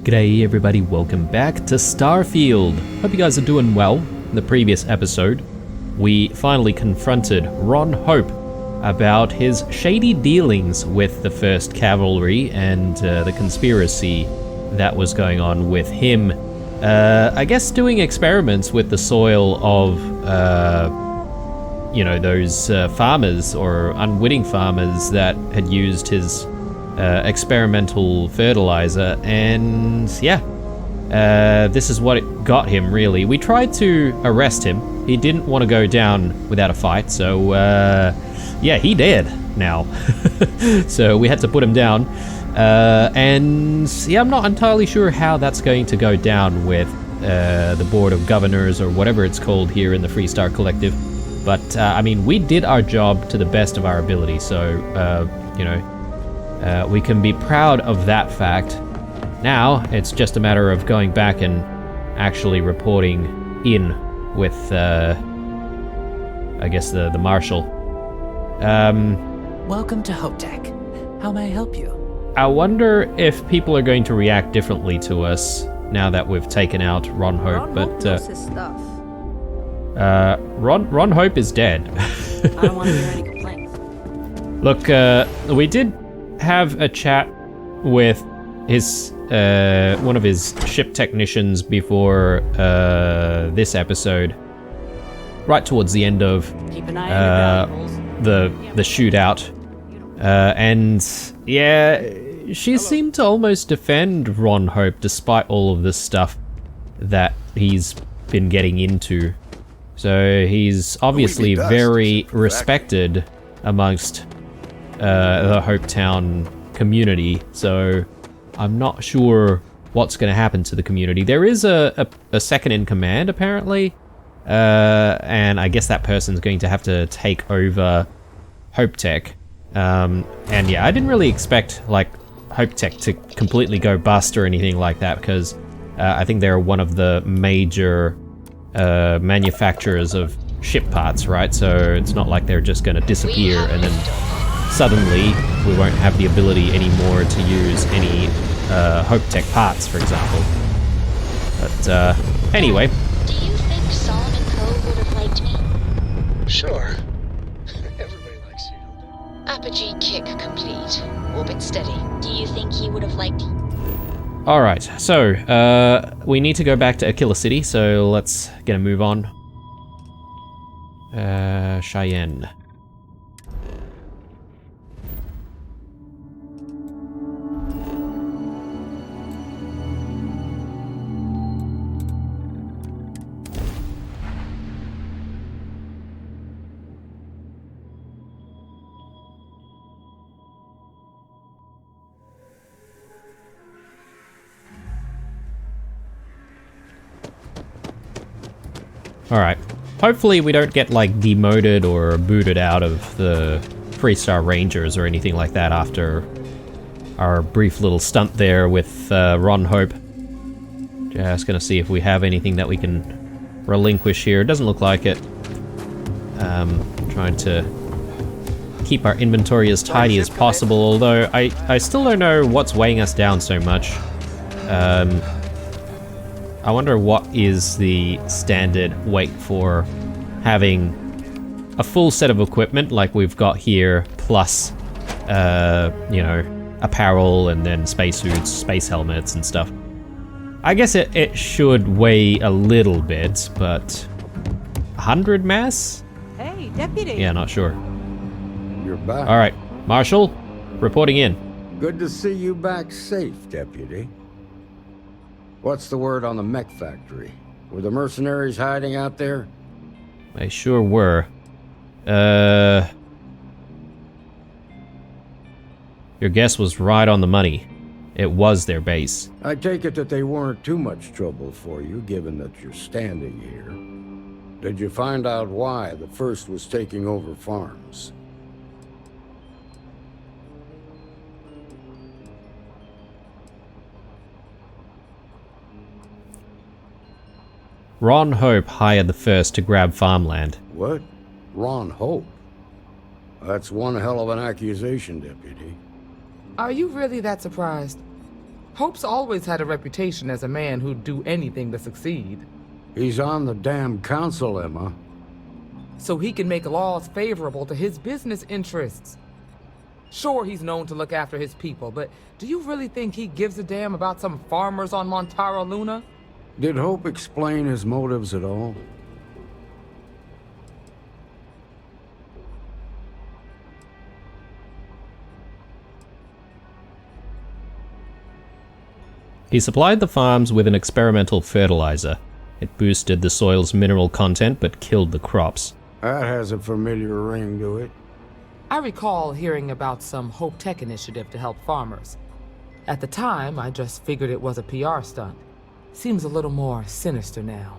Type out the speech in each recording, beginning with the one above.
G'day everybody, welcome back to Starfield. Hope you guys are doing well. In the previous episode, we finally confronted Ron Hope about his shady dealings with the 1st Cavalry and the conspiracy that was going on with him. I guess doing experiments with the soil of, those farmers or unwitting farmers that had used his experimental fertilizer, and this is what it got him, really. We tried to arrest him. He didn't want to go down without a fight, so he dead now. So we had to put him down, I'm not entirely sure how that's going to go down with the Board of Governors or whatever it's called here in the Freestar Collective, but we did our job to the best of our ability, so we can be proud of that fact. Now, it's just a matter of going back and actually reporting in with, the Marshal. Welcome to Hope Tech. How may I help you? I wonder if people are going to react differently to us now that we've taken out Ron Hope, Ron knows his stuff. Ron Hope is dead. I don't want to hear any complaints. Look, we did have a chat with his one of his ship technicians before this episode, right towards the end of Keep an eye on your valuables. the shootout, and she seemed to almost defend Ron Hope despite all of this stuff that he's been getting into. So he's obviously very respected amongst the Hopetown community, so I'm not sure what's going to happen to the community. There is a second in command, apparently, and I guess that person's going to have to take over Hope Tech. I didn't really expect Hope Tech to completely go bust or anything like that, because I think they're one of the major manufacturers of ship parts, right? So it's not like they're just going to disappear and then suddenly we won't have the ability anymore to use any Hope Tech parts, for example. But anyway. Do you think Solomon Cove would have liked me? Sure. Everybody likes you. Apogee kick complete. Orbit steady. Do you think he would have liked you? Alright, so we need to go back to Aquila City, so let's get a move on. Cheyenne. Alright, hopefully we don't get demoted or booted out of the Freestar Rangers or anything like that after our brief little stunt there with Ron Hope. Just gonna see if we have anything that we can relinquish here. Doesn't look like it. Trying to keep our inventory as tidy as possible, although I still don't know what's weighing us down so much. I wonder what is the standard weight for having a full set of equipment like we've got here, plus, apparel and then spacesuits, space helmets and stuff. I guess it should weigh a little bit, but 100 mass? Hey, deputy. Yeah, not sure. You're back. All right, Marshal, reporting in. Good to see you back safe, Deputy. What's the word on the mech factory? Were the mercenaries hiding out there? They sure were. Your guess was right on the money. It was their base. I take it that they weren't too much trouble for you, given that you're standing here. Did you find out why the first was taking over farms? Ron Hope hired the first to grab farmland. What? Ron Hope? That's one hell of an accusation, Deputy. Are you really that surprised? Hope's always had a reputation as a man who'd do anything to succeed. He's on the damn council, Emma. So he can make laws favorable to his business interests. Sure, he's known to look after his people, but do you really think he gives a damn about some farmers on Montara Luna? Did Hope explain his motives at all? He supplied the farms with an experimental fertilizer. It boosted the soil's mineral content but killed the crops. That has a familiar ring to it. I recall hearing about some Hope Tech initiative to help farmers. At the time, I just figured it was a PR stunt. Seems a little more sinister now.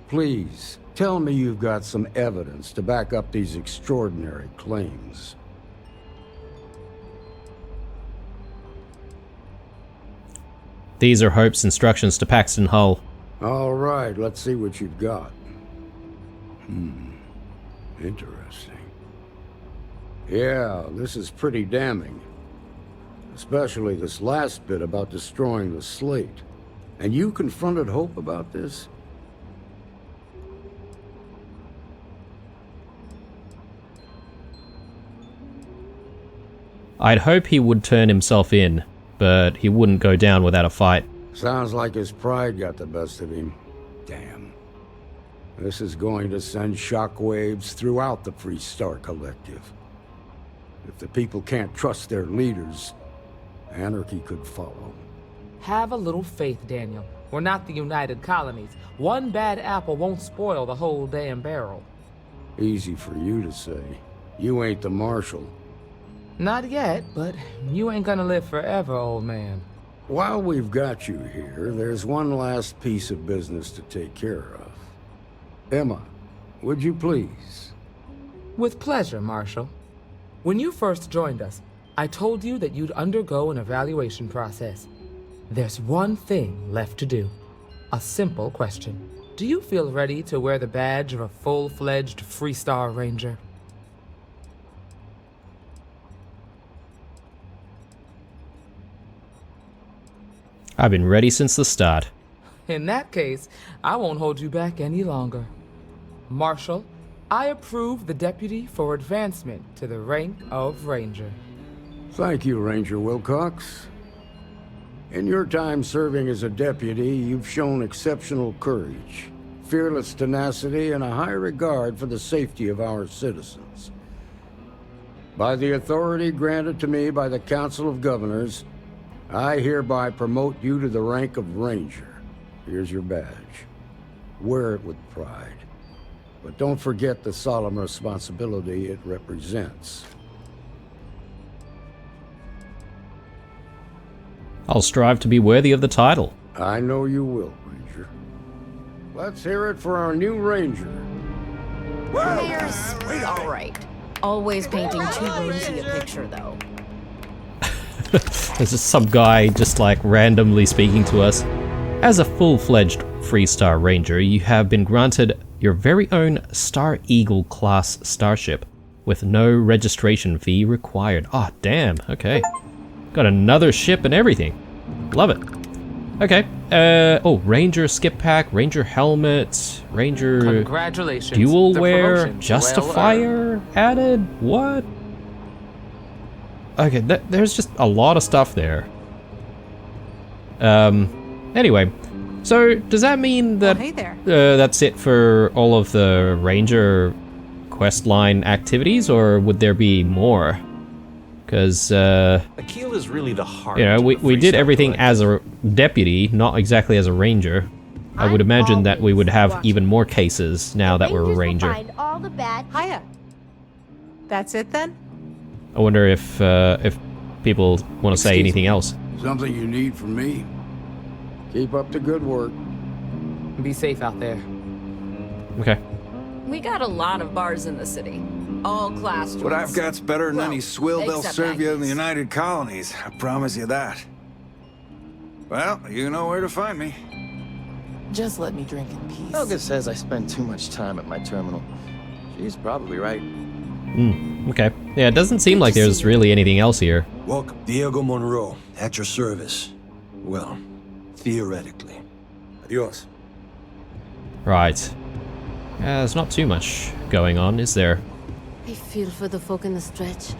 Please, tell me you've got some evidence to back up these extraordinary claims. These are Hope's instructions to Paxton Hull. All right, let's see what you've got. Interesting. Yeah, this is pretty damning. Especially this last bit about destroying the slate. And you confronted Hope about this? I'd hope he would turn himself in, but he wouldn't go down without a fight. Sounds like his pride got the best of him. Damn. This is going to send shockwaves throughout the Free Star Collective. If the people can't trust their leaders, anarchy could follow. Have a little faith, Daniel. We're not the United Colonies. One bad apple won't spoil the whole damn barrel. Easy for you to say. You ain't the marshal. Not yet, but you ain't gonna live forever, old man. While we've got you here, there's one last piece of business to take care of. Emma, would you please? With pleasure, Marshal. When you first joined us, I told you that you'd undergo an evaluation process. There's one thing left to do. A simple question. Do you feel ready to wear the badge of a full-fledged Free Star Ranger? I've been ready since the start. In that case, I won't hold you back any longer. Marshal, I approve the deputy for advancement to the rank of Ranger. Thank you, Ranger Wilcox. In your time serving as a deputy, you've shown exceptional courage, fearless tenacity, and a high regard for the safety of our citizens. By the authority granted to me by the Council of Governors, I hereby promote you to the rank of Ranger. Here's your badge. Wear it with pride. But don't forget the solemn responsibility it represents. I'll strive to be worthy of the title. I know you will, Ranger. Let's hear it for our new Ranger. Mayor's alright. Always painting too rosy a picture, though. There's just some guy just like randomly speaking to us. As a full-fledged Free Star Ranger, you have been granted your very own Star Eagle class starship with no registration fee required. Oh, damn. Okay. Got another ship and everything. Love it. Okay. Oh, Ranger skip pack, Ranger helmet, Ranger Congratulations. dual The wear, promotion's justifier added. What? Okay, there's just a lot of stuff there. Anyway, so does that mean that Hey there. that's it for all of the Ranger questline activities, or would there be more? Because Akil is really the heart. you know, of we the Free did Star everything Collective. as a deputy, not exactly as a ranger. I would imagine that we would have even more cases now that we're a ranger. Find all the bad. Hiya. That's it then? I wonder if people want to say Excuse anything me. else. Something you need from me? Keep up the good work. Be safe out there. Okay. We got a lot of bars in the city. All class What I've joints. got's better than Well, any swill they'll except serve you in the Maggie's. United Colonies. I promise you that. Well, you know where to find me. Just let me drink in peace. Helga says I spend too much time at my terminal. She's probably right. Okay. Yeah, it doesn't seem Good like to there's see you. really anything else here. Welcome, Diego Monroe, at your service. Well, theoretically. Adios. Right. There's not too much going on, is there? I feel for the folk in the stretch.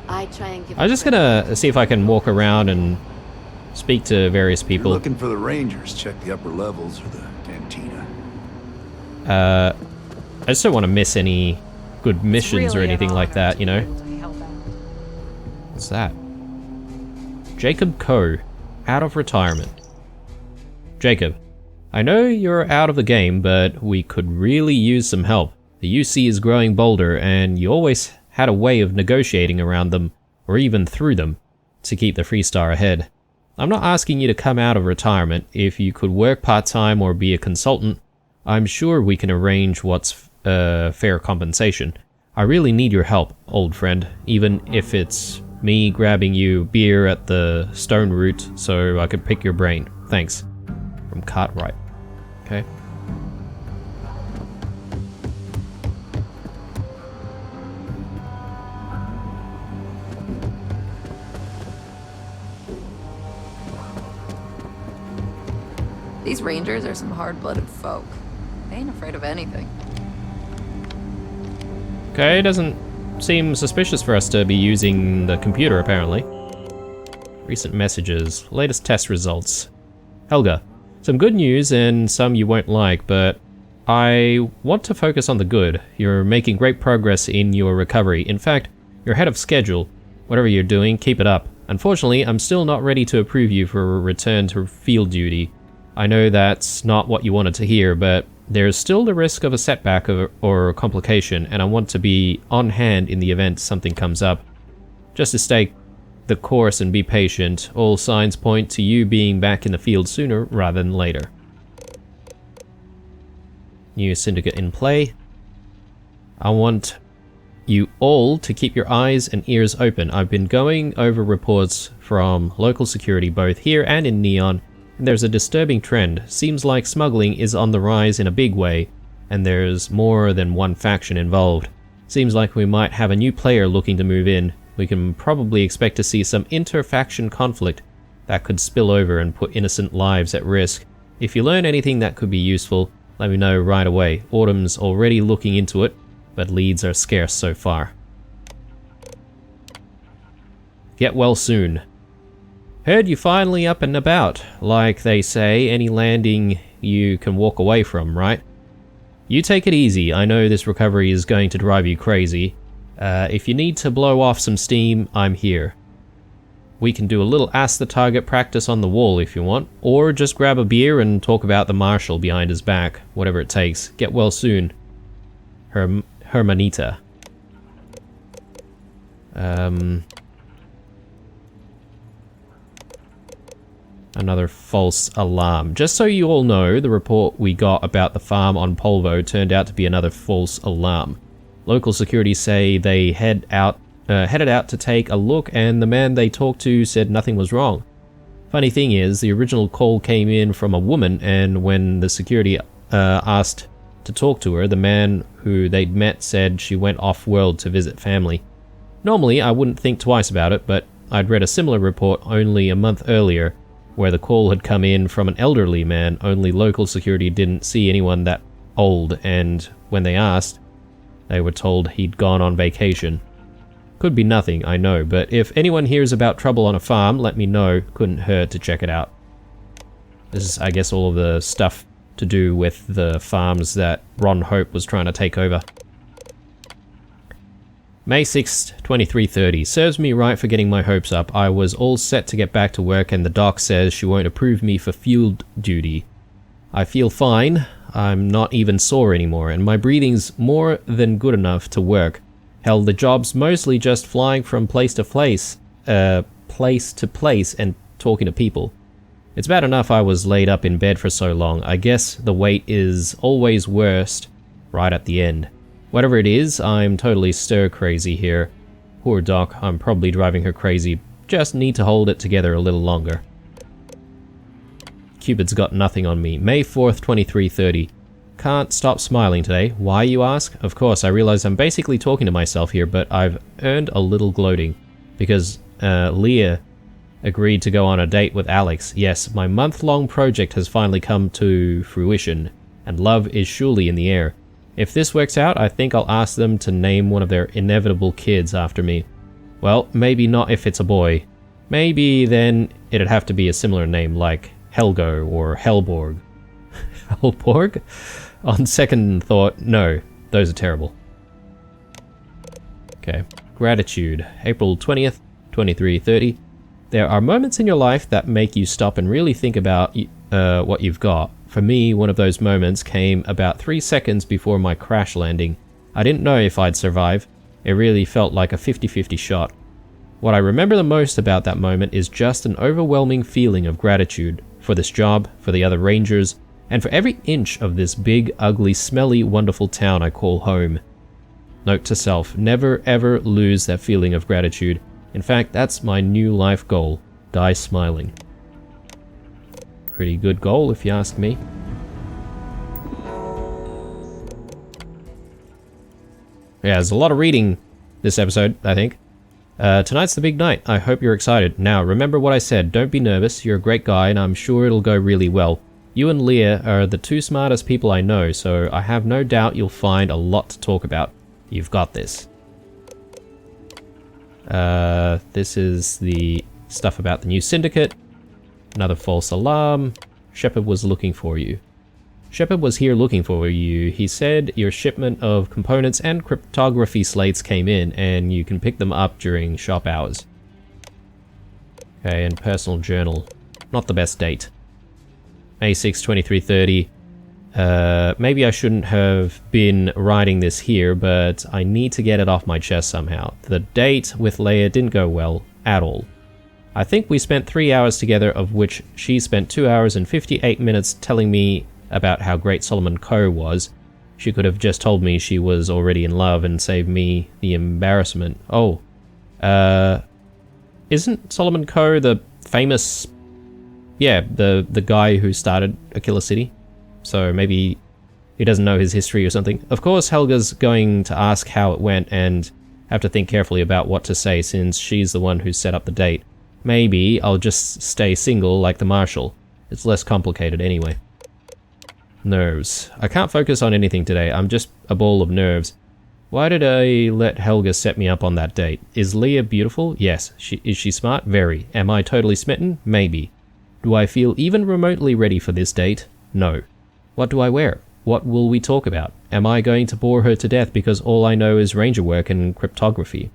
I try and give. I'm just gonna see if I can walk around and speak to various If people. you're looking for the Rangers, check the upper levels or the cantina. I just don't want to miss any good missions or anything like that, you know? What's that? Jacob Coe, out of retirement. Jacob, I know you're out of the game, but we could really use some help. The UC is growing bolder, and you always had a way of negotiating around them, or even through them, to keep the Freestar ahead. I'm not asking you to come out of retirement. If you could work part-time or be a consultant, I'm sure we can arrange what's fair compensation. I really need your help, old friend, even if it's me grabbing you beer at the Stone Root so I could pick your brain. Thanks. From Cartwright. Okay. These rangers are some hard-blooded folk. They ain't afraid of anything. Okay, doesn't seem suspicious for us to be using the computer, apparently. Recent messages, latest test results. Helga, some good news and some you won't like, but I want to focus on the good. You're making great progress in your recovery. In fact, you're ahead of schedule. Whatever you're doing, keep it up. Unfortunately, I'm still not ready to approve you for a return to field duty. I know that's not what you wanted to hear, but there's still the risk of a setback or a complication, and I want to be on hand in the event something comes up. Just to stay the course and be patient, all signs point to you being back in the field sooner rather than later. New syndicate in play. I want you all to keep your eyes and ears open. I've been going over reports from local security both here and in Neon. There's a disturbing trend. Seems like smuggling is on the rise in a big way, and there's more than one faction involved. Seems like we might have a new player looking to move in. We can probably expect to see some inter-faction conflict that could spill over and put innocent lives at risk. If you learn anything that could be useful, let me know right away. Autumn's already looking into it, but leads are scarce so far. Get well soon. Heard you finally up and about. Like they say, any landing you can walk away from, right? You take it easy. I know this recovery is going to drive you crazy. If you need to blow off some steam, I'm here. We can do a little ask the target practice on the wall if you want, or just grab a beer and talk about the marshal behind his back, whatever it takes. Get well soon. Hermanita. Another false alarm. Just so you all know, the report we got about the farm on Polvo turned out to be another false alarm. Local security say they headed out to take a look, and the man they talked to said nothing was wrong. Funny thing is, the original call came in from a woman, and when the security asked to talk to her, the man who they'd met said she went off-world to visit family. Normally, I wouldn't think twice about it, but I'd read a similar report only a month earlier, where the call had come in from an elderly man, only local security didn't see anyone that old, and when they asked, they were told he'd gone on vacation. Could be nothing, I know, but if anyone hears about trouble on a farm, let me know. Couldn't hurt to check it out. This is, I guess, all of the stuff to do with the farms that Ron Hope was trying to take over. May 6th, 2330. Serves me right for getting my hopes up. I was all set to get back to work, and the doc says she won't approve me for field duty. I feel fine. I'm not even sore anymore, and my breathing's more than good enough to work. Hell, the job's mostly just flying from place to place and talking to people. It's bad enough I was laid up in bed for so long. I guess the wait is always worst right at the end. Whatever it is, I'm totally stir-crazy here. Poor Doc, I'm probably driving her crazy. Just need to hold it together a little longer. Cupid's got nothing on me. May 4th, 2330. Can't stop smiling today. Why, you ask? Of course, I realize I'm basically talking to myself here, but I've earned a little gloating. Because Leah agreed to go on a date with Alex. Yes, my month-long project has finally come to fruition, and love is surely in the air. If this works out, I think I'll ask them to name one of their inevitable kids after me. Well, maybe not if it's a boy. Maybe then it'd have to be a similar name like Helgo or Helborg. Helborg? On second thought, no. Those are terrible. Okay. Gratitude. April 20th, 23:30. There are moments in your life that make you stop and really think about what you've got. For me, one of those moments came about 3 seconds before my crash landing. I didn't know if I'd survive. It really felt like a 50-50 shot. What I remember the most about that moment is just an overwhelming feeling of gratitude for this job, for the other rangers, and for every inch of this big, ugly, smelly, wonderful town I call home. Note to self, never ever lose that feeling of gratitude. In fact, that's my new life goal. Die smiling. Pretty good goal, if you ask me. Yeah, there's a lot of reading this episode, I think. Tonight's the big night. I hope you're excited. Now, remember what I said. Don't be nervous. You're a great guy, and I'm sure it'll go really well. You and Leah are the two smartest people I know, so I have no doubt you'll find a lot to talk about. You've got this. This is the stuff about the new syndicate. Another false alarm. Shepard was looking for you. Shepard was here looking for you. He said your shipment of components and cryptography slates came in, and you can pick them up during shop hours. Okay, and personal journal. Not the best date. May 6, 23:30. Maybe I shouldn't have been writing this here, but I need to get it off my chest somehow. The date with Leia didn't go well at all. I think we spent 3 hours together, of which she spent 2 hours and 58 minutes telling me about how great Solomon Coe was. She could have just told me she was already in love and saved me the embarrassment. Oh, isn't Solomon Coe the famous... Yeah, the guy who started Aquila City? So maybe he doesn't know his history or something. Of course, Helga's going to ask how it went and have to think carefully about what to say since she's the one who set up the date. Maybe I'll just stay single like the Marshal. It's less complicated anyway. Nerves. I can't focus on anything today. I'm just a ball of nerves. Why did I let Helga set me up on that date? Is Leah beautiful? Yes. Is she smart? Very. Am I totally smitten? Maybe. Do I feel even remotely ready for this date? No. What do I wear? What will we talk about? Am I going to bore her to death because all I know is ranger work and cryptography?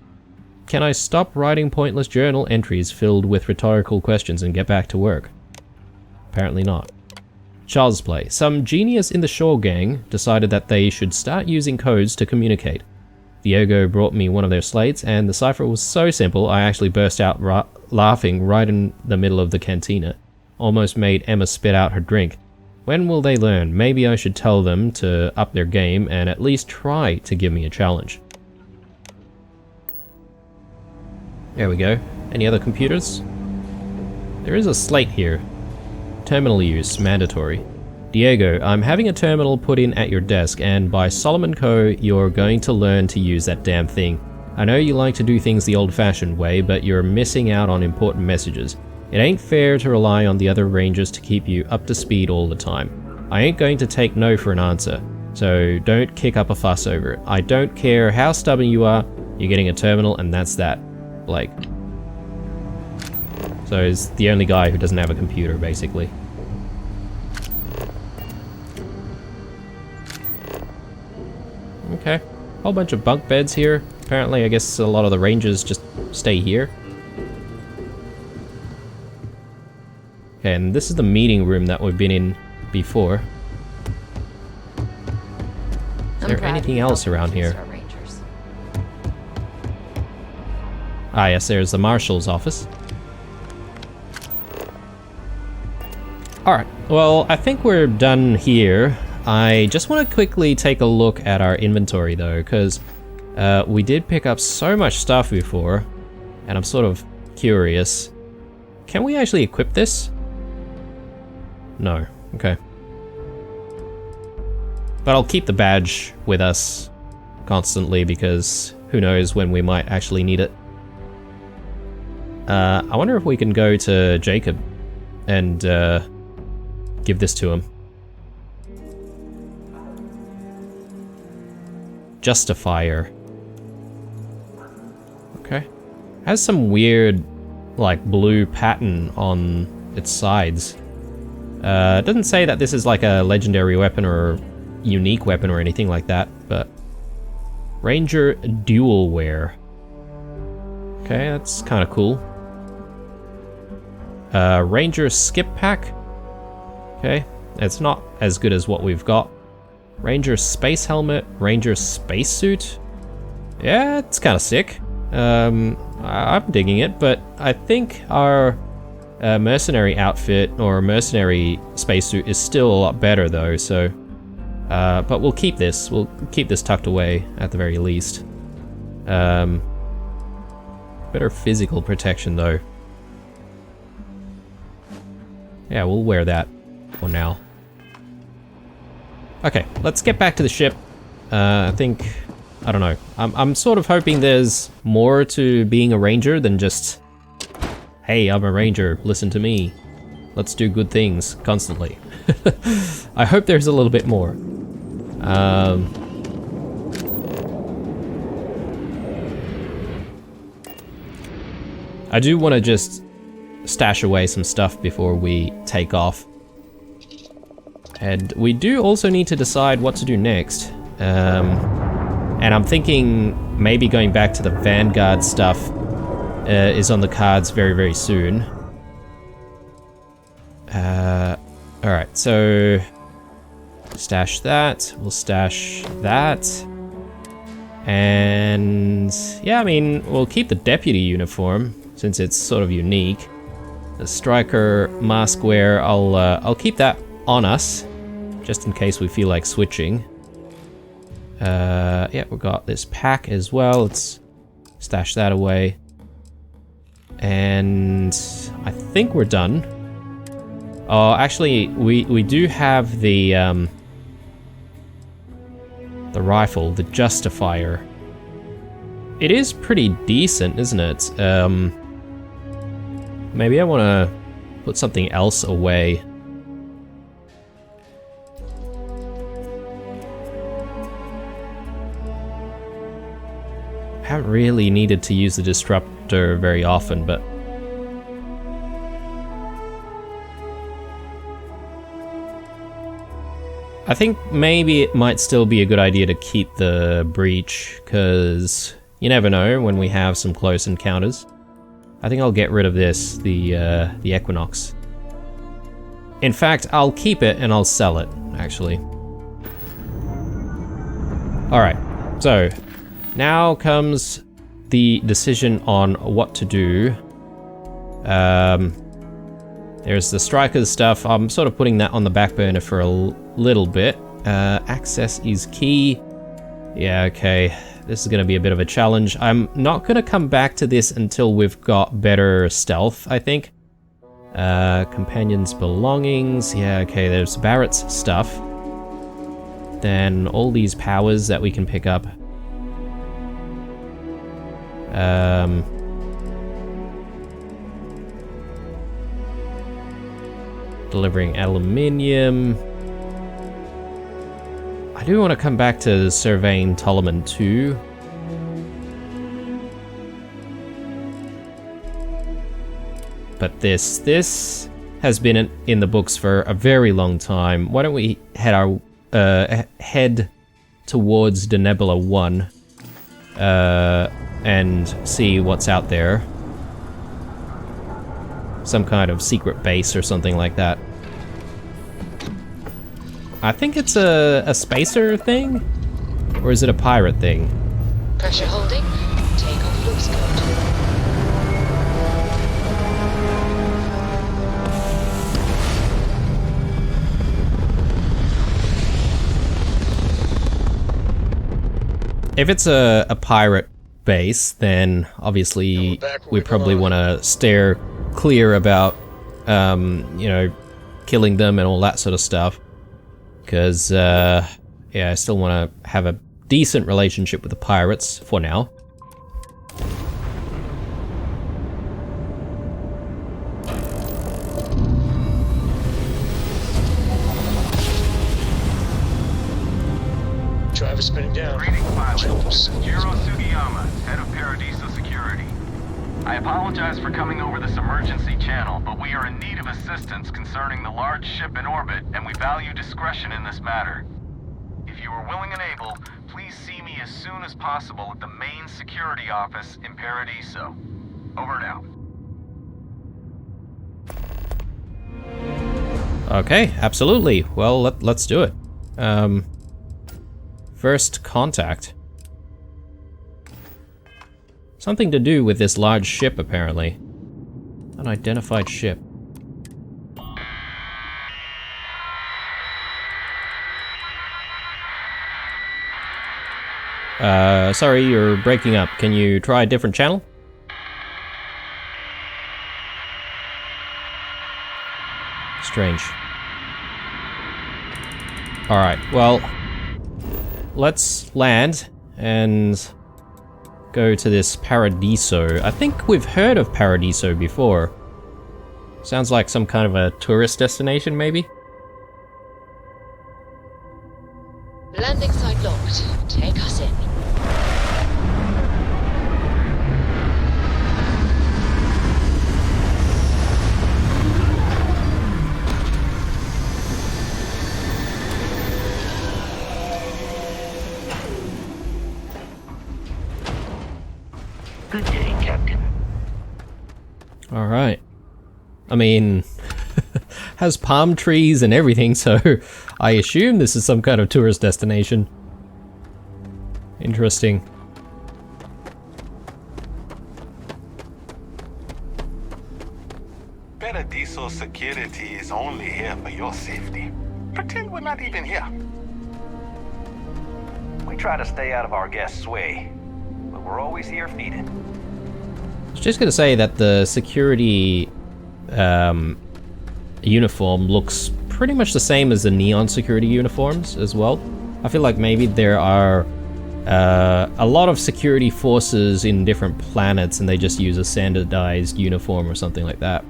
Can I stop writing pointless journal entries filled with rhetorical questions and get back to work? Apparently not. Child's play. Some genius in the Shaw gang decided that they should start using codes to communicate. Diego brought me one of their slates, and the cipher was so simple I actually burst out laughing right in the middle of the cantina. Almost made Emma spit out her drink. When will they learn? Maybe I should tell them to up their game and at least try to give me a challenge. There we go. Any other computers? There is a slate here. Terminal use, mandatory. Diego, I'm having a terminal put in at your desk, and by Solomon Coe, you're going to learn to use that damn thing. I know you like to do things the old-fashioned way, but you're missing out on important messages. It ain't fair to rely on the other rangers to keep you up to speed all the time. I ain't going to take no for an answer, so don't kick up a fuss over it. I don't care how stubborn you are, you're getting a terminal and that's that. Blake. So he's the only guy who doesn't have a computer, basically. Okay. Whole bunch of bunk beds here. Apparently, I guess a lot of the rangers just stay here. Okay, and this is the meeting room that we've been in before. Is there anything else around here? Ah, yes, there's the Marshal's office. Alright, well, I think we're done here. I just want to quickly take a look at our inventory, though, because we did pick up so much stuff before, and I'm sort of curious. Can we actually equip this? No. Okay. But I'll keep the badge with us constantly, because who knows when we might actually need it. I wonder if we can go to Jacob and give this to him. Justifier. Okay. Has some weird, like, blue pattern on its sides. It doesn't say that this is like a legendary weapon or unique weapon or anything like that, but Ranger Dual Wear. Okay, that's kind of cool. Ranger Skip Pack. Okay, it's not as good as what we've got. Ranger Space Helmet, Ranger Spacesuit. Yeah, it's kind of sick. I'm digging it, but I think our mercenary outfit or mercenary spacesuit is still a lot better though, so... but we'll keep this. We'll keep this tucked away at the very least. Better physical protection though. Yeah, we'll wear that for now. Okay, let's get back to the ship. I think... I don't know. I'm sort of hoping there's more to being a ranger than just... Hey, I'm a ranger, listen to me. Let's do good things constantly. I hope there's a little bit more. I do want to just stash away some stuff before we take off. And we do also need to decide what to do next. And I'm thinking maybe going back to the Vanguard stuff is on the cards very, very soon. Alright, so... stash that, we'll stash that. And... yeah, I mean, we'll keep the deputy uniform, since it's sort of unique. The striker mask wear, I'll keep that on us, just in case we feel like switching. Yeah, we've got this pack as well. Let's stash that away. And I think we're done. Oh, actually, we do have the rifle, the Justifier. It is pretty decent, isn't it? Maybe I want to put something else away. I haven't really needed to use the disruptor very often, but... I think maybe it might still be a good idea to keep the breach, because you never know when we have some close encounters. I think I'll get rid of this, the Equinox. In fact, I'll keep it and I'll sell it, actually. Alright, so... now comes the decision on what to do. There's the Strikers stuff. I'm sort of putting that on the back burner for a little bit. Access is key. Yeah, okay. This is going to be a bit of a challenge. I'm not going to come back to this until we've got better stealth, I think. Companions' belongings. Yeah, okay, there's Barrett's stuff. Then all these powers that we can pick up. Delivering aluminium. I do want to come back to surveying Tolleman too. But this has been in the books for a very long time. Why don't we head towards the Nebula 1 and see what's out there. Some kind of secret base or something like that. I think it's a spacer thing? Or is it a pirate thing? Pressure holding. Take off looks good. If it's a pirate base, then obviously we probably want to steer clear about, you know, killing them and all that sort of stuff. Because, yeah, I still want to have a decent relationship with the pirates for now. is spinning down. Greetings, pilot. Jumpers. Jiro Sugiyama, head of Paradiso Security. I apologize for coming over this emergency channel, but we are in need of assistance concerning the large ship in orbit, and we value discretion in this matter. If you are willing and able, please see me as soon as possible at the main security office in Paradiso. Over and out. Okay, absolutely. Well, let's do it. First contact. Something to do with this large ship, apparently. Unidentified ship. Sorry, you're breaking up. Can you try a different channel? Strange. Alright, well, let's land and go to this Paradiso. I think we've heard of Paradiso before. Sounds like some kind of a tourist destination, maybe? Landing site locked. Take us in. Good day, Captain. Alright. I mean, has palm trees and everything, so I assume this is some kind of tourist destination. Interesting. Paradiso Security is only here for your safety. Pretend we're not even here. We try to stay out of our guests' way, but we're always here if needed. I was just gonna say that the security uniform looks pretty much the same as the neon security uniforms as well. I feel like maybe there are a lot of security forces in different planets and they just use a standardized uniform or something like that.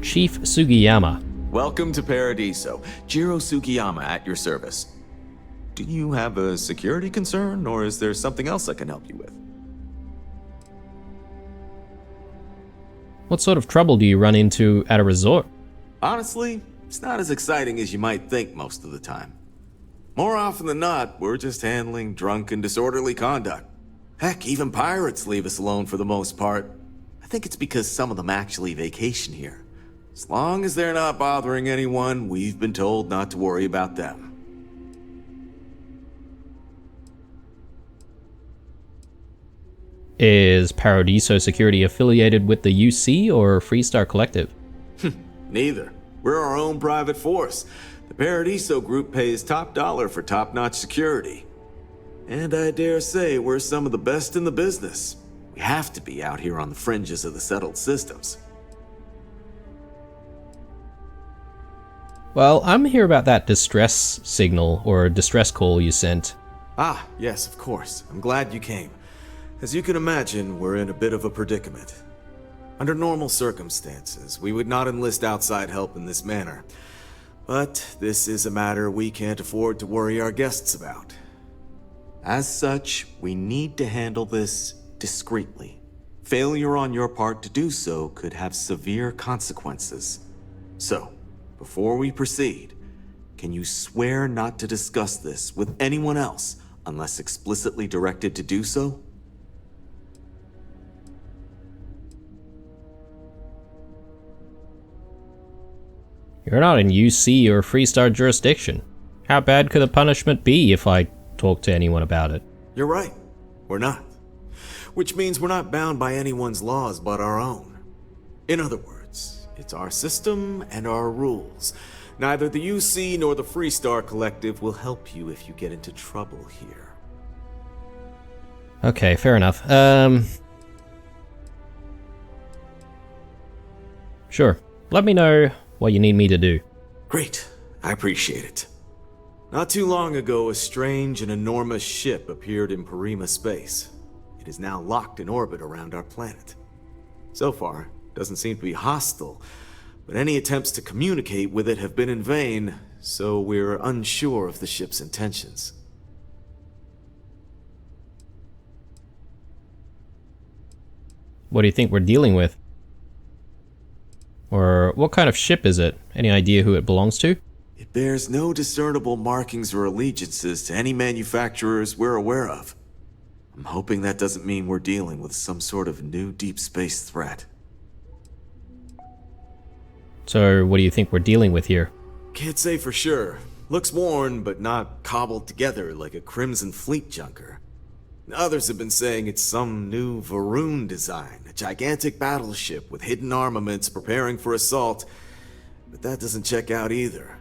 Chief Sugiyama. Welcome to Paradiso. Jiro Sugiyama at your service. Do you have a security concern, or is there something else I can help you with? What sort of trouble do you run into at a resort? Honestly, it's not as exciting as you might think most of the time. More often than not, we're just handling drunk and disorderly conduct. Heck, even pirates leave us alone for the most part. I think it's because some of them actually vacation here. As long as they're not bothering anyone, we've been told not to worry about them. Is Paradiso Security affiliated with the UC or Freestar Collective? Neither. We're our own private force. The Paradiso group pays top dollar for top-notch security. And I dare say we're some of the best in the business. We have to be out here on the fringes of the settled systems. Well, I'm here about that distress signal or distress call you sent. Ah, yes, of course. I'm glad you came. As you can imagine, we're in a bit of a predicament. Under normal circumstances, we would not enlist outside help in this manner. But this is a matter we can't afford to worry our guests about. As such, we need to handle this discreetly. Failure on your part to do so could have severe consequences. So, before we proceed, can you swear not to discuss this with anyone else unless explicitly directed to do so? You're not in UC or Freestar jurisdiction. How bad could the punishment be if I talk to anyone about it? You're right. We're not. Which means we're not bound by anyone's laws but our own. In other words, it's our system and our rules. Neither the UC nor the Freestar Collective will help you if you get into trouble here. Okay, fair enough. Sure. Let me know what you need me to do. Great. I appreciate it. Not too long ago, a strange and enormous ship appeared in Parima space. It is now locked in orbit around our planet. So far, it doesn't seem to be hostile, but any attempts to communicate with it have been in vain, so we're unsure of the ship's intentions. What do you think we're dealing with? Or what kind of ship is it? Any idea who it belongs to? It bears no discernible markings or allegiances to any manufacturers we're aware of. I'm hoping that doesn't mean we're dealing with some sort of new deep space threat. So what do you think we're dealing with here? Can't say for sure. Looks worn, but not cobbled together like a Crimson Fleet junker. Others have been saying it's some new Varun design, a gigantic battleship with hidden armaments preparing for assault, but that doesn't check out either.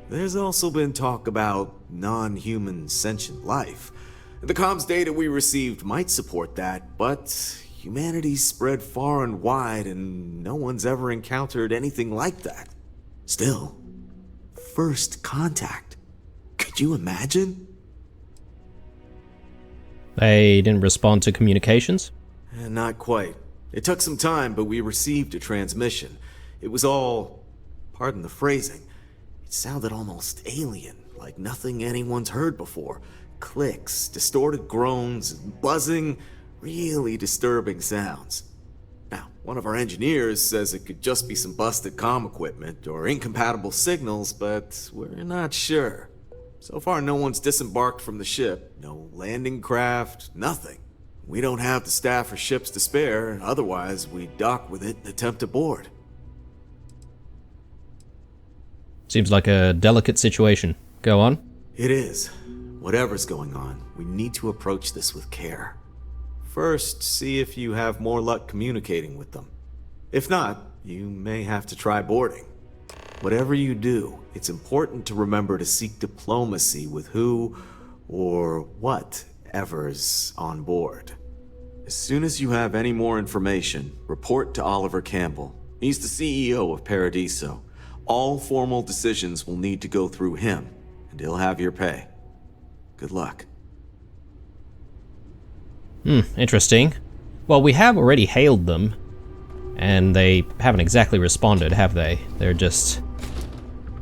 There's also been talk about non-human sentient life. The comms data we received might support that, but humanity's spread far and wide and no one's ever encountered anything like that. Still, first contact. Could you imagine? They didn't respond to communications? Not quite. It took some time, but we received a transmission. It was all, pardon the phrasing, it sounded almost alien, like nothing anyone's heard before. Clicks, distorted groans, buzzing, really disturbing sounds. Now, one of our engineers says it could just be some busted comm equipment or incompatible signals, but we're not sure. So far, no one's disembarked from the ship, no landing craft, nothing. We don't have the staff or ships to spare, otherwise we'd dock with it and attempt to board. Seems like a delicate situation. Go on. It is. Whatever's going on, we need to approach this with care. First, see if you have more luck communicating with them. If not, you may have to try boarding. Whatever you do, it's important to remember to seek diplomacy with who or whatever's on board. As soon as you have any more information, report to Oliver Campbell. He's the CEO of Paradiso. All formal decisions will need to go through him, and he'll have your pay. Good luck. Interesting. Well, we have already hailed them, and they haven't exactly responded, have they? They're just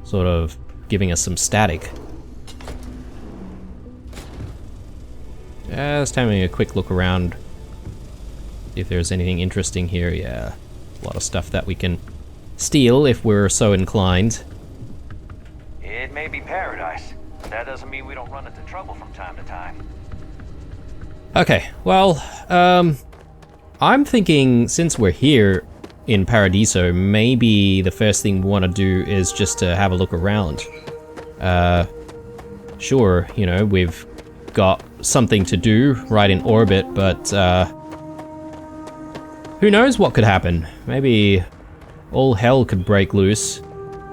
sort of giving us some static. Just having a quick look around, see if there's anything interesting here. Yeah, a lot of stuff that we can steal if we're so inclined. It may be paradise, but that doesn't mean we don't run into trouble from time to time. Okay, well, I'm thinking since we're here in Paradiso, maybe the first thing we want to do is just to have a look around. Sure, you know, we've got something to do right in orbit, but who knows what could happen? Maybe all hell could break loose,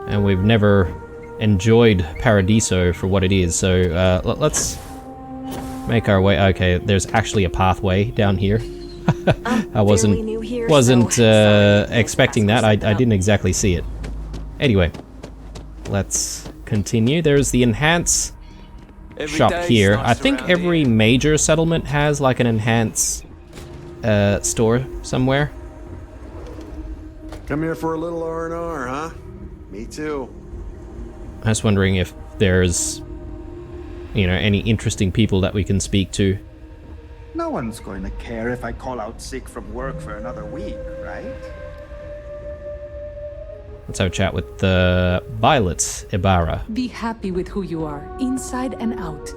and we've never enjoyed Paradiso for what it is, so let's make our way. Okay, there's actually a pathway down here. I wasn't expecting that. I didn't exactly see it. Anyway, let's continue. There's the Enhance shop here. I think every major settlement has like an Enhance store somewhere. Come here for a little R&R, huh? Me too. I was wondering if there's, you know, any interesting people that we can speak to. No one's going to care if I call out sick from work for another week, right? Let's have a chat with Violet Ibarra. Be happy with who you are, inside and out.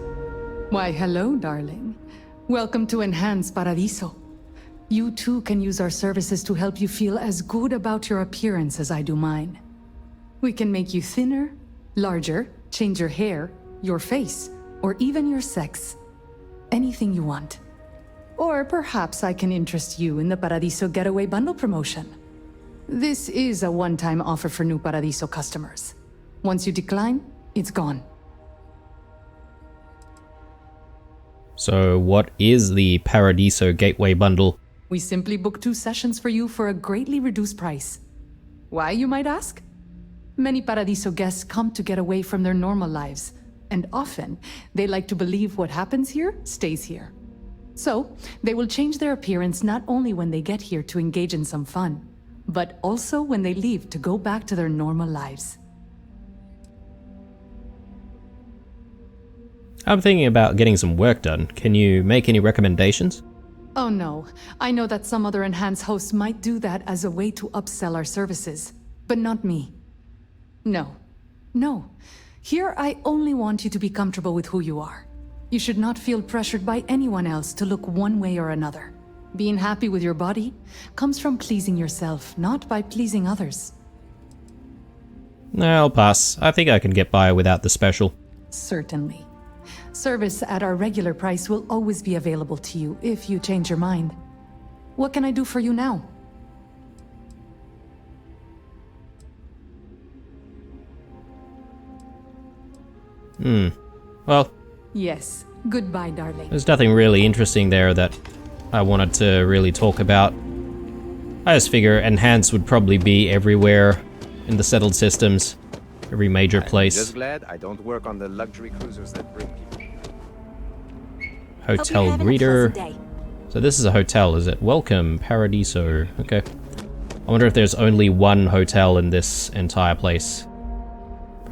Why, hello, darling. Welcome to Enhance Paradiso. You too can use our services to help you feel as good about your appearance as I do mine. We can make you thinner, larger, change your hair, your face, or even your sex. Anything you want. Or perhaps I can interest you in the Paradiso Getaway Bundle promotion. This is a one-time offer for new Paradiso customers. Once you decline, it's gone. So what is the Paradiso Gateway Bundle? We simply book 2 sessions for you for a greatly reduced price. Why, you might ask? Many Paradiso guests come to get away from their normal lives, and often they like to believe what happens here stays here. So, they will change their appearance not only when they get here to engage in some fun, but also when they leave to go back to their normal lives. I'm thinking about getting some work done. Can you make any recommendations? Oh no, I know that some other enhanced hosts might do that as a way to upsell our services, but not me. No. No. Here I only want you to be comfortable with who you are. You should not feel pressured by anyone else to look one way or another. Being happy with your body comes from pleasing yourself, not by pleasing others. I'll pass. I think I can get by without the special. Certainly. Service at our regular price will always be available to you if you change your mind. What can I do for you now? Well... Yes. Goodbye, darling. There's nothing really interesting there that I wanted to really talk about. I just figure enhanced would probably be everywhere in the settled systems. Every major place. I'm just glad I don't work on the luxury cruisers that bring people. Hotel greeter. So this is a hotel, is it? Welcome, Paradiso. Okay. I wonder if there's only one hotel in this entire place.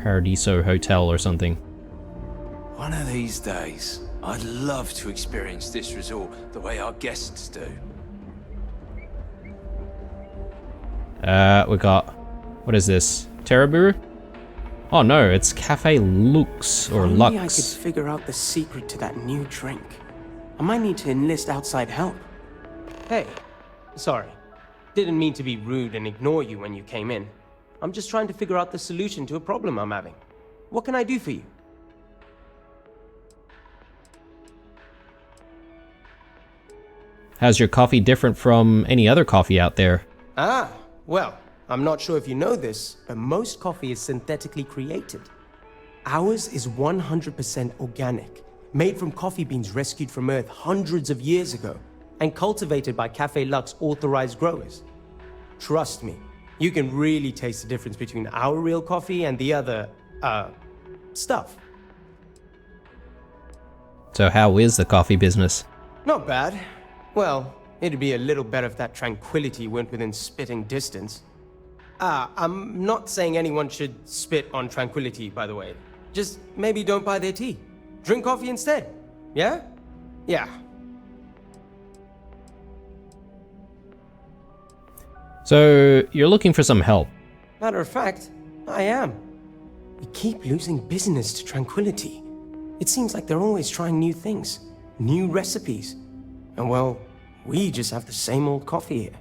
Paradiso Hotel or something. One of these days, I'd love to experience this resort the way our guests do. We got... What is this? Teraburu? Oh no, it's Cafe Lux, or If only Lux. I could figure out the secret to that new drink. I might need to enlist outside help. Hey, sorry. Didn't mean to be rude and ignore you when you came in. I'm just trying to figure out the solution to a problem I'm having. What can I do for you? How's your coffee different from any other coffee out there? Ah, well, I'm not sure if you know this, but most coffee is synthetically created. Ours is 100% organic, made from coffee beans rescued from Earth hundreds of years ago, and cultivated by Cafe Lux authorized growers. Trust me, you can really taste the difference between our real coffee and the other, stuff. So how is the coffee business? Not bad. Well, it'd be a little better if that tranquility went within spitting distance. I'm not saying anyone should spit on tranquility, by the way. Just maybe don't buy their tea. Drink coffee instead. Yeah? Yeah. So, you're looking for some help? Matter of fact, I am. We keep losing business to tranquility. It seems like they're always trying new things, new recipes. And well, we just have the same old coffee here.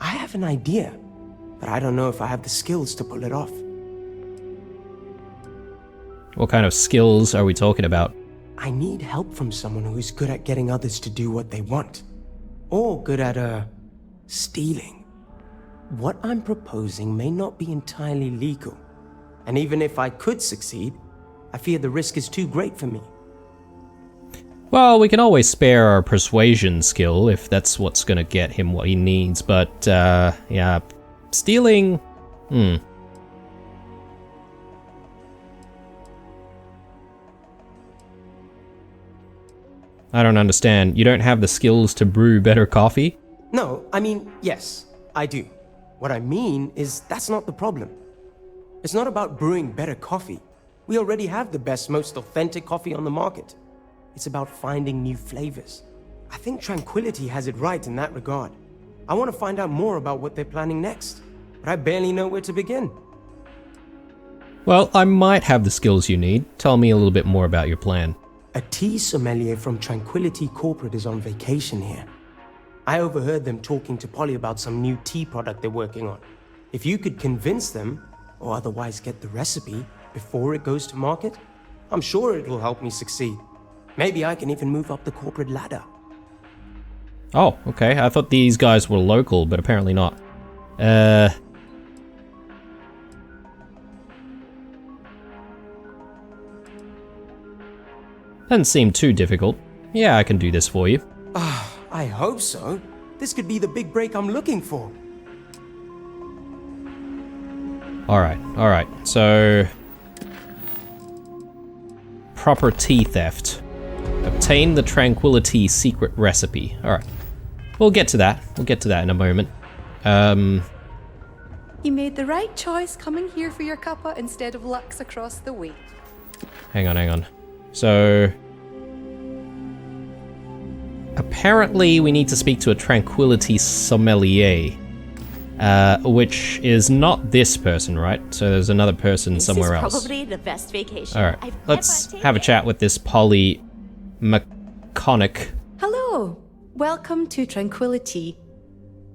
I have an idea, but I don't know if I have the skills to pull it off. What kind of skills are we talking about? I need help from someone who's good at getting others to do what they want. Or good at, stealing. What I'm proposing may not be entirely legal. And even if I could succeed, I fear the risk is too great for me. Well, we can always spare our persuasion skill if that's what's gonna get him what he needs, but, yeah, stealing... I don't understand. You don't have the skills to brew better coffee? No, I mean, yes, I do. What I mean is that's not the problem. It's not about brewing better coffee. We already have the best, most authentic coffee on the market. It's about finding new flavors. I think Tranquility has it right in that regard. I want to find out more about what they're planning next, but I barely know where to begin. Well, I might have the skills you need. Tell me a little bit more about your plan. A tea sommelier from Tranquility Corporate is on vacation here. I overheard them talking to Polly about some new tea product they're working on. If you could convince them, or otherwise get the recipe, before it goes to market, I'm sure it will help me succeed. Maybe I can even move up the corporate ladder. Oh, okay. I thought these guys were local, but apparently not. Doesn't seem too difficult. Yeah, I can do this for you. I hope so. This could be the big break I'm looking for. Alright. So... proper tea theft. Obtain the Tranquility secret recipe. Alright. We'll get to that. in a moment. You made the right choice coming here for your cuppa instead of Lux across the way. Hang on. So... apparently we need to speak to a tranquility sommelier. Which is not this person, right? So there's another person somewhere else. This is probably the best vacation. Alright, I've let's ever have a taken. chat with this Polly McConaughey. Hello, welcome to Tranquility.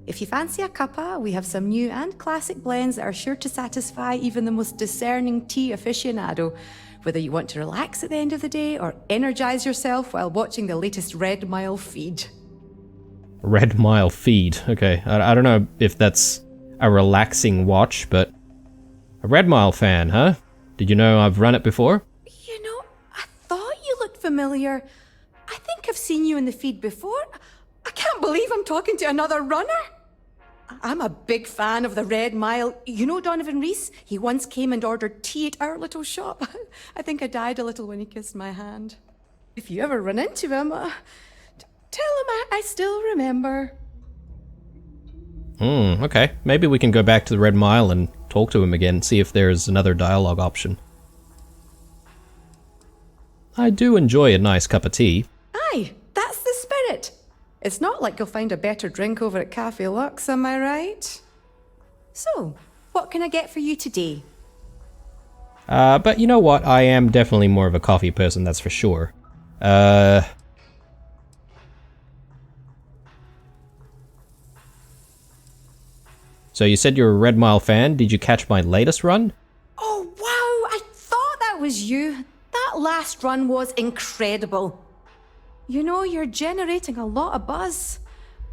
If you fancy a cuppa, we have some new and classic blends that are sure to satisfy even the most discerning tea aficionado, whether you want to relax at the end of the day or energize yourself while watching the latest Red Mile feed. Red Mile feed. Okay, I don't know if that's a relaxing watch, but a Red Mile fan, huh? Did you know I've run it before? You know, I thought you looked familiar. I think I've seen you in the feed before. I can't believe I'm talking to another runner. I'm a big fan of the Red Mile. You know Donovan Reese? He once came and ordered tea at our little shop. I think I died a little when he kissed my hand. If you ever run into him, tell him I still remember. Okay. Maybe we can go back to the Red Mile and talk to him again, see if there's another dialogue option. I do enjoy a nice cup of tea. Aye, that's the spirit. It's not like you'll find a better drink over at Cafe Lux, am I right? So, what can I get for you today? But you know what? I am definitely more of a coffee person, that's for sure. So you said you're a Red Mile fan. Did you catch my latest run? Oh, wow! I thought that was you. That last run was incredible. You know, you're generating a lot of buzz.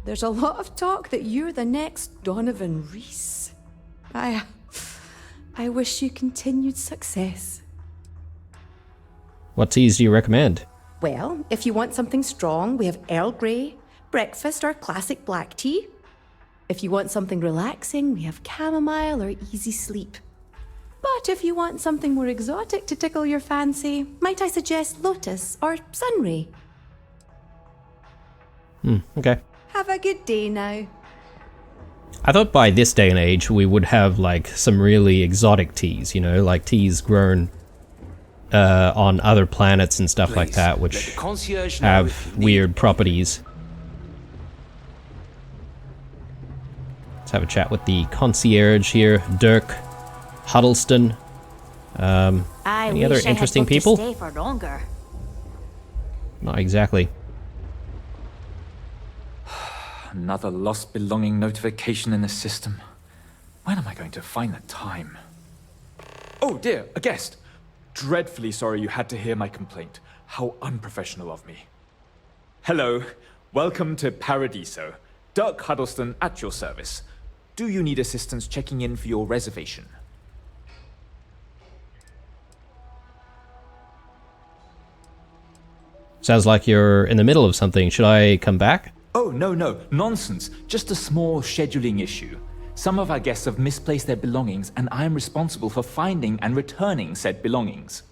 There's a lot of talk that you're the next Donovan Reese. I wish you continued success. What teas do you recommend? Well, if you want something strong, we have Earl Grey, breakfast, or classic black tea. If you want something relaxing, we have chamomile or easy sleep. But if you want something more exotic to tickle your fancy, might I suggest lotus or sunray? Okay. Have a good day now. I thought by this day and age we would have like some really exotic teas, you know, like teas grown on other planets and stuff like that, which have weird properties. Let's have a chat with the concierge here, Dirk Huddleston. Any other interesting people? Stay for longer. Not exactly. Another lost belonging notification in the system. When am I going to find the time? Oh dear, a guest! Dreadfully sorry you had to hear my complaint. How unprofessional of me. Hello, welcome to Paradiso. Dirk Huddleston at your service. Do you need assistance checking in for your reservation? Sounds like you're in the middle of something. Should I come back? Oh, no, nonsense. Just a small scheduling issue. Some of our guests have misplaced their belongings, and I am responsible for finding and returning said belongings.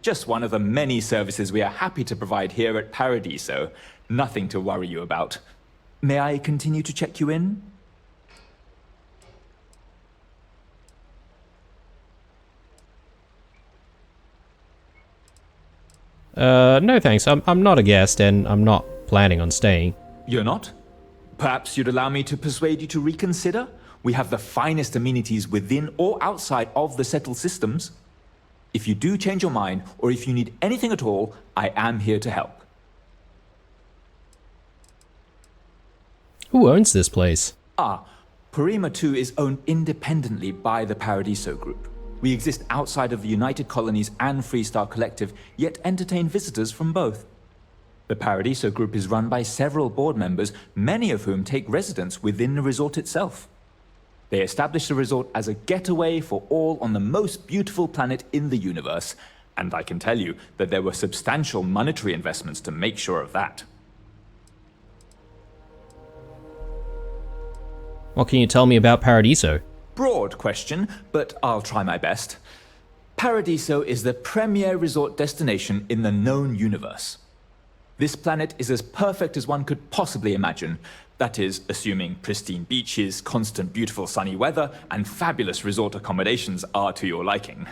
Just one of the many services we are happy to provide here at Paradiso. Nothing to worry you about. May I continue to check you in? No thanks. I'm not a guest, and I'm not planning on staying. You're not? Perhaps you'd allow me to persuade you to reconsider? We have the finest amenities within or outside of the settled systems. If you do change your mind, or if you need anything at all, I am here to help. Who owns this place? Purima 2 is owned independently by the Paradiso Group. We exist outside of the United Colonies and Freestar Collective, yet entertain visitors from both. The Paradiso Group is run by several board members, many of whom take residence within the resort itself. They established the resort as a getaway for all on the most beautiful planet in the universe, and I can tell you that there were substantial monetary investments to make sure of that. What can you tell me about Paradiso? Broad question, but I'll try my best. Paradiso is the premier resort destination in the known universe. This planet is as perfect as one could possibly imagine. That is, assuming pristine beaches, constant beautiful sunny weather, and fabulous resort accommodations are to your liking.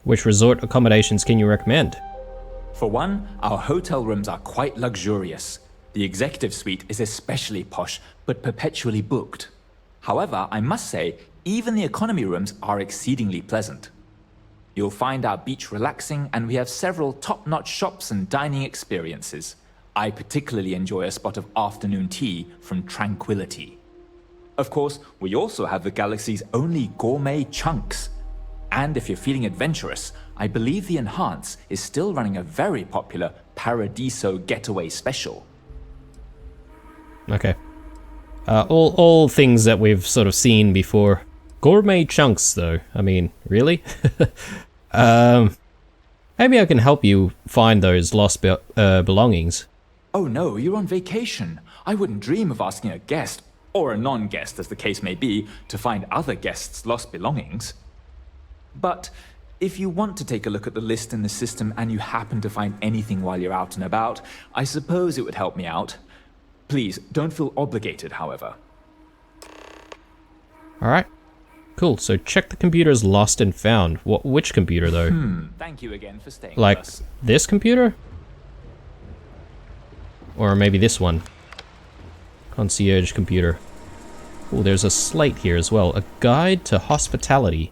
Which resort accommodations can you recommend? For one, our hotel rooms are quite luxurious. The executive suite is especially posh, but perpetually booked. However, I must say, even the economy rooms are exceedingly pleasant. You'll find our beach relaxing, and we have several top-notch shops and dining experiences. I particularly enjoy a spot of afternoon tea from Tranquility. Of course, we also have the galaxy's only gourmet chunks. And if you're feeling adventurous, I believe the Enhance is still running a very popular Paradiso Getaway special. Okay. All things that we've sort of seen before. Gourmet chunks, though. I mean, really? Maybe I can help you find those lost belongings. Oh no, you're on vacation. I wouldn't dream of asking a guest, or a non-guest as the case may be, to find other guests' lost belongings. But if you want to take a look at the list in the system and you happen to find anything while you're out and about, I suppose it would help me out. Please, don't feel obligated, however. Alright. Cool, so check the computer's lost and found. Which computer, though? Thank you again for staying Like, with us. this computer? Or maybe this one. Concierge computer. Oh, there's a slate here as well. A guide to hospitality.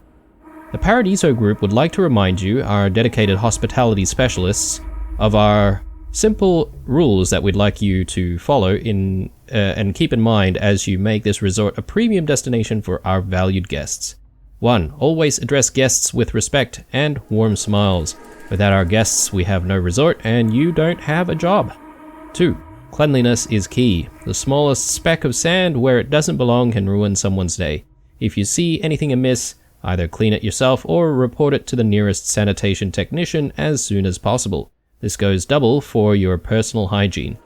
The Paradiso Group would like to remind you, our dedicated hospitality specialists, of our simple rules that we'd like you to follow in and keep in mind as you make this resort a premium destination for our valued guests. 1. Always address guests with respect and warm smiles. Without our guests, we have no resort and you don't have a job. 2. Cleanliness is key. The smallest speck of sand where it doesn't belong can ruin someone's day. If you see anything amiss, either clean it yourself or report it to the nearest sanitation technician as soon as possible. This goes double for your personal hygiene.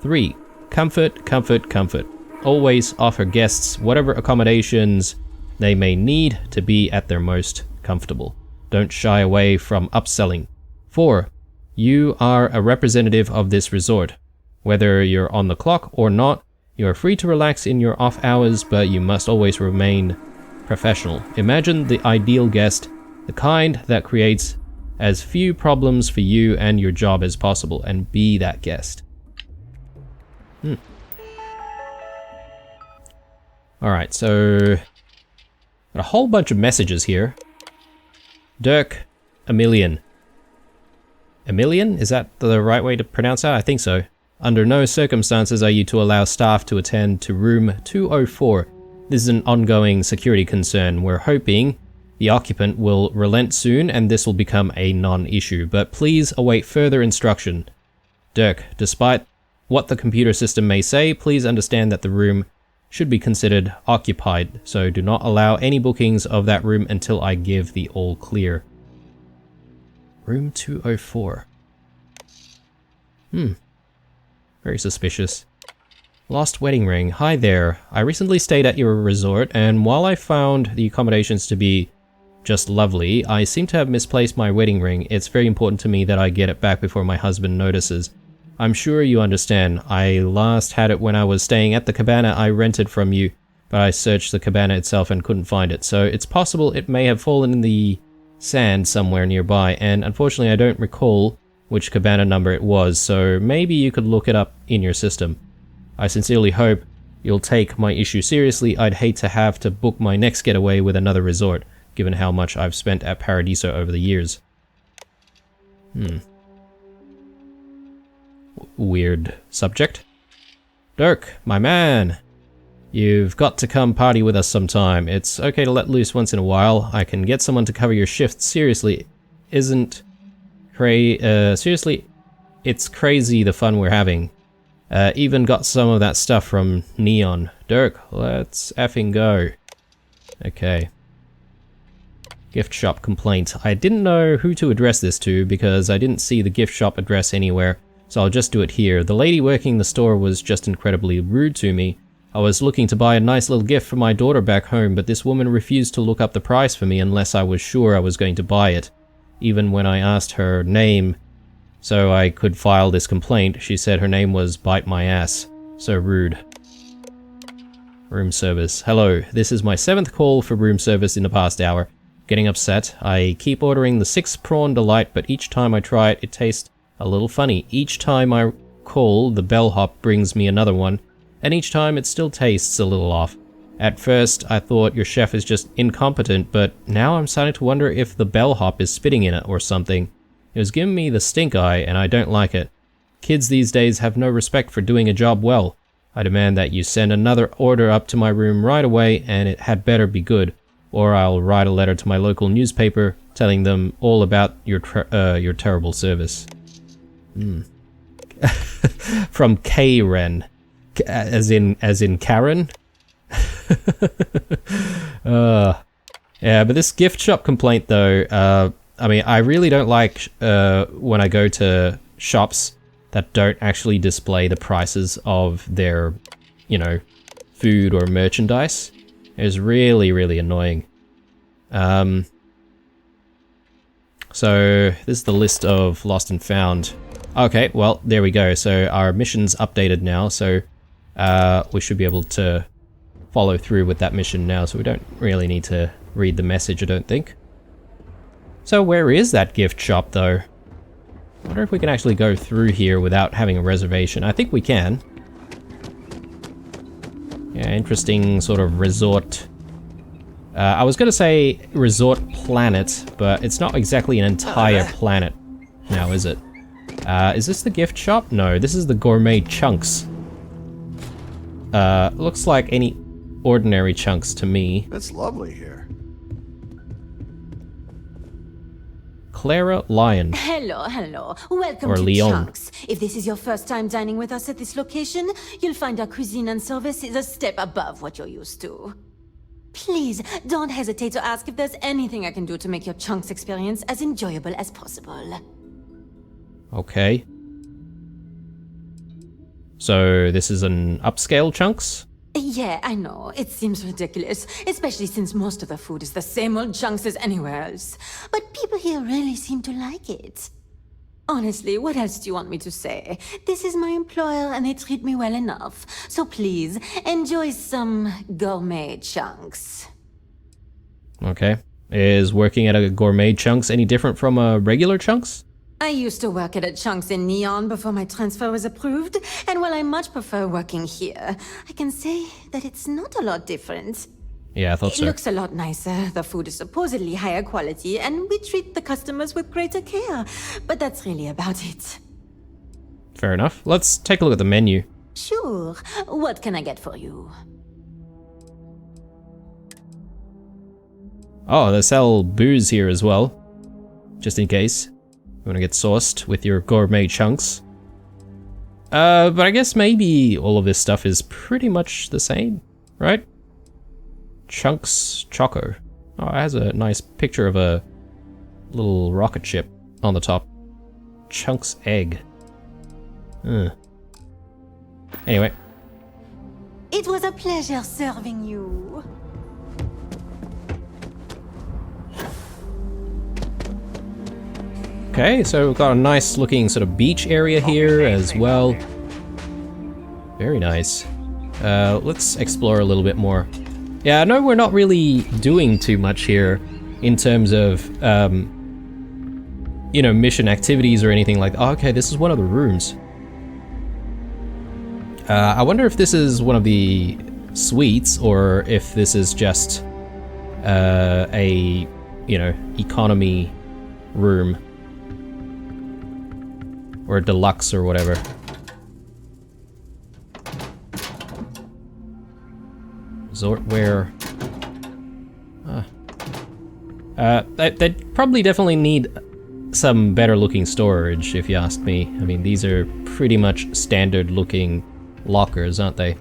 3. Comfort, comfort, comfort. Always offer guests whatever accommodations they may need to be at their most comfortable. Don't shy away from upselling. 4. You are a representative of this resort. Whether you're on the clock or not, you are free to relax in your off hours, but you must always remain professional. Imagine the ideal guest, the kind that creates as few problems for you and your job as possible, and be that guest. Alright, so got a whole bunch of messages here. Dirk Emilian. Emilian? Is that the right way to pronounce that? I think so. Under no circumstances are you to allow staff to attend to room 204. This is an ongoing security concern. We're hoping the occupant will relent soon and this will become a non-issue, but please await further instruction. Dirk, despite what the computer system may say, please understand that the room should be considered occupied, so do not allow any bookings of that room until I give the all clear. Room 204. Very suspicious. Lost wedding ring. Hi there. I recently stayed at your resort, and while I found the accommodations to be just lovely, I seem to have misplaced my wedding ring. It's very important to me that I get it back before my husband notices. I'm sure you understand. I last had it when I was staying at the cabana I rented from you, but I searched the cabana itself and couldn't find it, so it's possible it may have fallen in the sand somewhere nearby, and unfortunately I don't recall which cabana number it was, so maybe you could look it up in your system. I sincerely hope you'll take my issue seriously. I'd hate to have to book my next getaway with another resort, given how much I've spent at Paradiso over the years. Weird subject. Dirk, my man. You've got to come party with us sometime. It's okay to let loose once in a while. I can get someone to cover your shift. Seriously, seriously, it's crazy the fun we're having. Even got some of that stuff from Neon. Dirk, let's effing go. Okay. Gift shop complaint. I didn't know who to address this to because I didn't see the gift shop address anywhere, so I'll just do it here. The lady working the store was just incredibly rude to me. I was looking to buy a nice little gift for my daughter back home, but this woman refused to look up the price for me unless I was sure I was going to buy it. Even when I asked her name so I could file this complaint, she said her name was Bite My Ass. So rude. Room service. Hello, this is my 7th call for room service in the past hour. getting upset. I keep ordering the 6 prawn delight, but each time I try it, it tastes a little funny. Each time I call, the bellhop brings me another one, and each time it still tastes a little off. At first, I thought your chef is just incompetent, but now I'm starting to wonder if the bellhop is spitting in it or something. It was giving me the stink eye, and I don't like it. Kids these days have no respect for doing a job well. I demand that you send another order up to my room right away, and it had better be good, or I'll write a letter to my local newspaper telling them all about your terrible service. From Karen, as in Karen. Yeah, but this gift shop complaint though, I mean, I really don't like when I go to shops that don't actually display the prices of their, you know, food or merchandise. It's really, really annoying. So this is the list of lost and found. Okay, well, there we go. So our mission's updated now, so we should be able to follow through with that mission now, so we don't really need to read the message, I don't think. So where is that gift shop, though? I wonder if we can actually go through here without having a reservation. I think we can. Yeah, interesting sort of resort. I was going to say resort planet, but it's not exactly an entire planet now, is it? Is this the gift shop? No, this is the gourmet chunks. Looks like any ordinary chunks to me. It's lovely here. Clara Lion. Hello. Welcome Or to Leon. Chunks. If this is your first time dining with us at this location, you'll find our cuisine and service is a step above what you're used to. Please, don't hesitate to ask if there's anything I can do to make your Chunks experience as enjoyable as possible. Okay. So this is an upscale chunks? Yeah, I know. It seems ridiculous, especially since most of the food is the same old Chunks as anywhere else. But people here really seem to like it. Honestly, what else do you want me to say? This is my employer and they treat me well enough. So please, enjoy some gourmet Chunks. Okay. Is working at a gourmet chunks any different from a regular chunks? I used to work at a Chunks in Neon before my transfer was approved, and while I much prefer working here, I can say that it's not a lot different. Yeah, I thought so. It looks a lot nicer, the food is supposedly higher quality, and we treat the customers with greater care, but that's really about it. Fair enough. Let's take a look at the menu. Sure. What can I get for you? Oh, they sell booze here as well. Just in case. You want to get sauced with your gourmet chunks. But I guess maybe all of this stuff is pretty much the same, right? Chunks Choco. Oh, it has a nice picture of a little rocket ship on the top. Chunks Egg. Anyway. It was a pleasure serving you. Okay, so we've got a nice looking sort of beach area here as well. Very nice. Let's explore a little bit more. Yeah, I know we're not really doing too much here in terms of, you know, mission activities or anything like that. Oh, okay, this is one of the rooms. I wonder if this is one of the suites or if this is just a, you know, economy room. Or deluxe or whatever. Resort wear. They'd probably definitely need some better looking storage, if you ask me. I mean, these are pretty much standard looking lockers, aren't they?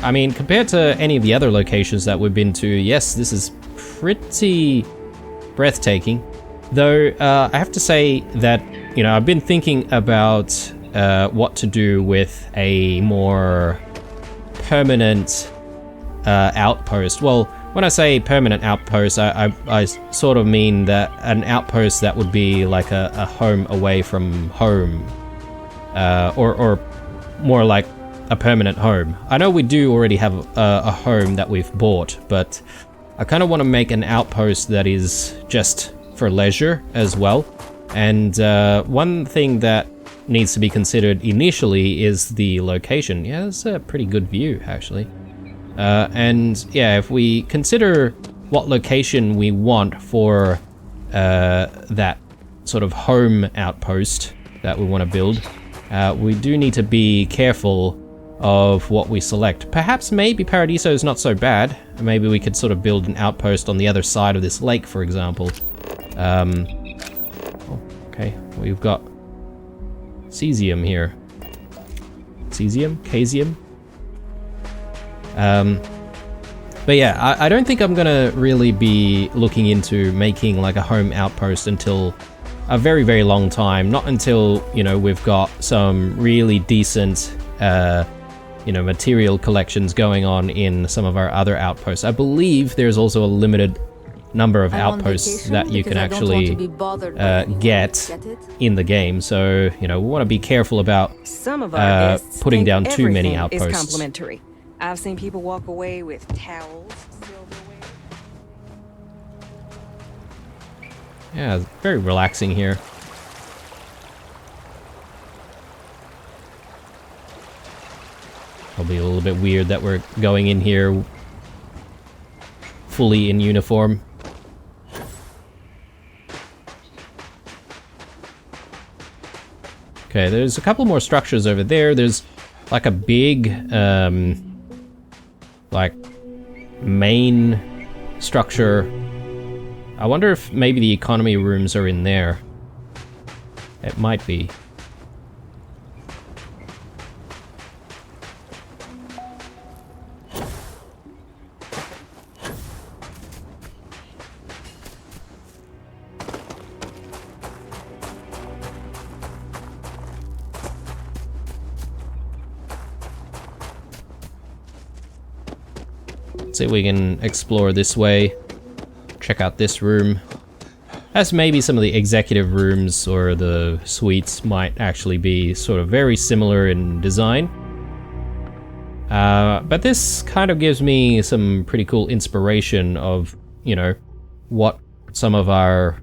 I mean, compared to any of the other locations that we've been to, yes, this is pretty breathtaking. Though, I have to say that, you know, I've been thinking about what to do with a more permanent outpost. Well, when I say permanent outpost, I sort of mean that an outpost that would be like a home away from home. Or more like a permanent home. I know we do already have a home that we've bought, but I kind of want to make an outpost that is just for leisure as well. And one thing that needs to be considered initially is the location. Yeah, it's a pretty good view, actually. And yeah, if we consider what location we want for that sort of home outpost that we want to build, we do need to be careful of what we select. Perhaps maybe Paradiso is not so bad. Maybe we could sort of build an outpost on the other side of this lake, for example. Okay, we've got cesium here. Cesium? Casium? But yeah, I don't think I'm gonna really be looking into making like a home outpost until a very, very long time. Not until, you know, we've got some really decent, you know, material collections going on in some of our other outposts. I believe there's also a limited number of outposts that you can actually get in the game. So, you know, we want to be careful about putting down too many outposts. Is complimentary. I've seen people walk away with towels, silverware. Yeah, it's very relaxing here. Probably a little bit weird that we're going in here fully in uniform. Okay, there's a couple more structures over there. There's like a big, like, main structure. I wonder if maybe the economy rooms are in there. It might be. See if we can explore this way. Check out this room. As maybe some of the executive rooms or the suites might actually be sort of very similar in design. But this kind of gives me some pretty cool inspiration of, you know, what some of our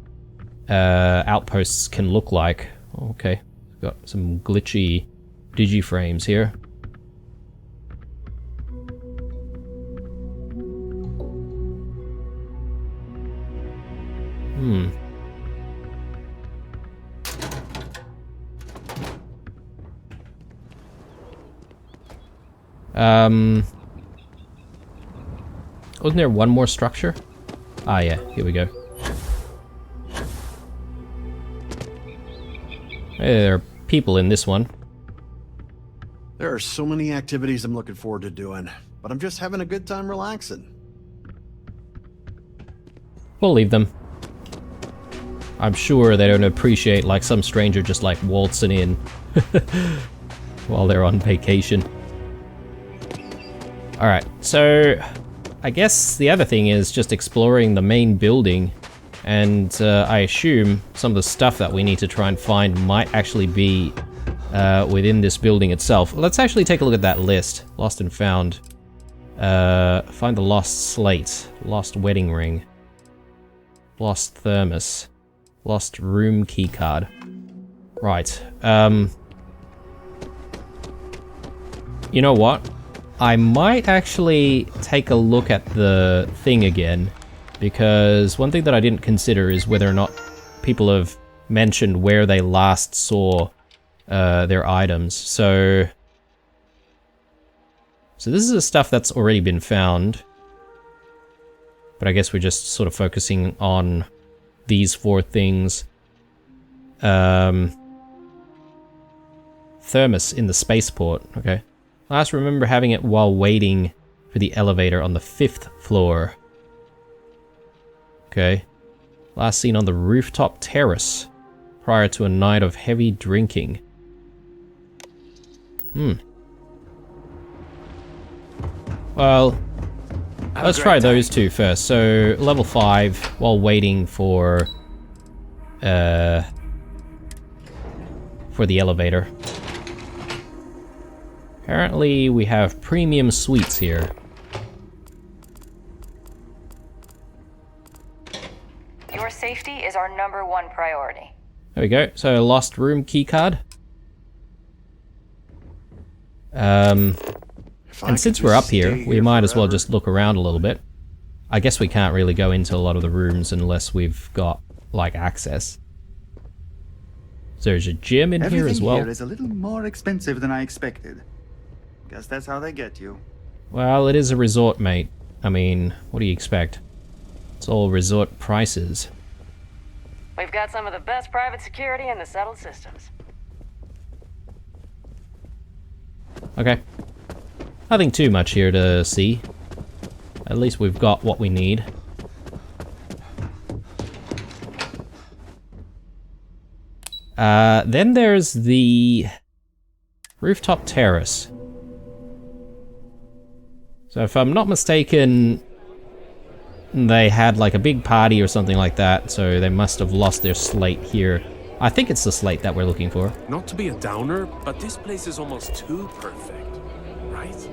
outposts can look like. Okay, got some glitchy digiframes here. Wasn't there one more structure? Ah, yeah, here we go. Hey, there are people in this one. There are so many activities I'm looking forward to doing, but I'm just having a good time relaxing. We'll leave them. I'm sure they don't appreciate like some stranger just like waltzing in while they're on vacation. Alright, so I guess the other thing is just exploring the main building, and I assume some of the stuff that we need to try and find might actually be within this building itself. Let's actually take a look at that list. Lost and found. Find the lost slate, lost wedding ring, lost thermos, lost room keycard. Right. You know what? I might actually take a look at the thing again, because one thing that I didn't consider is whether or not people have mentioned where they last saw their items. So this is the stuff that's already been found, but I guess we're just sort of focusing on these four things. Thermos in the spaceport, okay. Last remember having it while waiting for the elevator on the 5th floor. Okay. Last seen on the rooftop terrace prior to a night of heavy drinking. Well, let's try those two first. So, level 5 while waiting for the elevator. Apparently we have premium suites here. Your safety is our #1 priority. There we go. So lost room keycard. And since we're up here, we might as well just look around a little bit. I guess we can't really go into a lot of the rooms unless we've got, like, access. So there's a gym in here as well. Everything here is a little more expensive than I expected. Guess that's how they get you. Well, it is a resort, mate. I mean, what do you expect? It's all resort prices. We've got some of the best private security in the settled systems. Okay. Nothing too much here to see. At least we've got what we need. Then there's the rooftop terrace. So if I'm not mistaken, they had like a big party or something like that, so they must have lost their slate here. I think it's the slate that we're looking for. Not to be a downer, but this place is almost too perfect, right?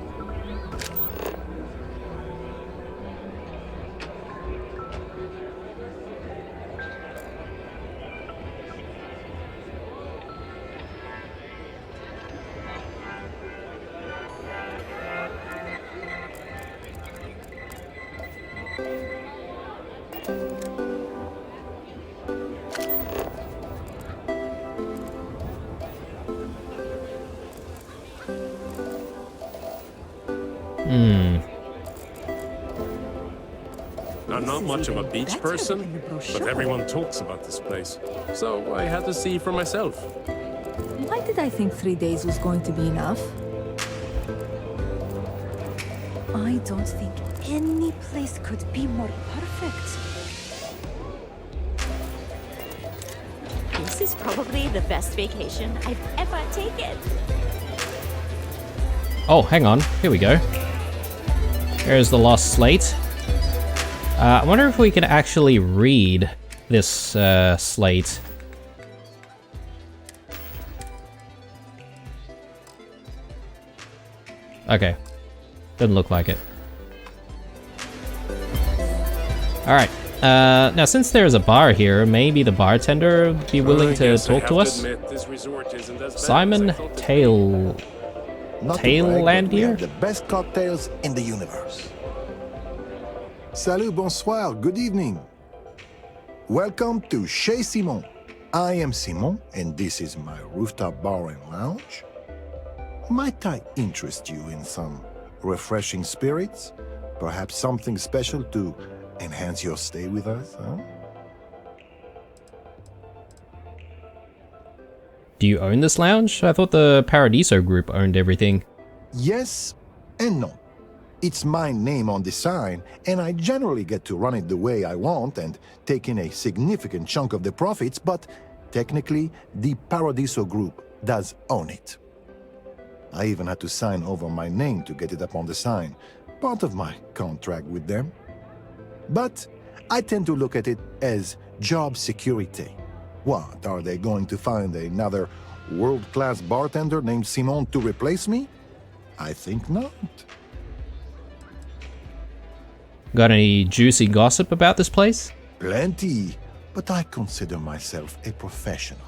I'm not much of a beach person, but everyone talks about this place. So I had to see for myself. Why did I think 3 days was going to be enough? I don't think any place could be more perfect. This is probably the best vacation I've ever taken. Oh, hang on. Here we go. Here's the lost slate. I wonder if we can actually read this slate. Okay. Doesn't look like it. Alright. Now since there's a bar here, maybe the bartender would be willing to talk to us? Simon Taillandier? The best cocktails in the universe. Salut, bonsoir, good evening. Welcome to Chez Simon. I am Simon, and this is my rooftop bar and lounge. Might I interest you in some refreshing spirits? Perhaps something special to enhance your stay with us, huh? Do you own this lounge? I thought the Paradiso group owned everything. Yes and no. It's my name on the sign, and I generally get to run it the way I want and take in a significant chunk of the profits, but technically, the Paradiso group does own it. I even had to sign over my name to get it up on the sign, part of my contract with them. But I tend to look at it as job security. What, are they going to find another world-class bartender named Simon to replace me? I think not. Got any juicy gossip about this place? Plenty, but I consider myself a professional.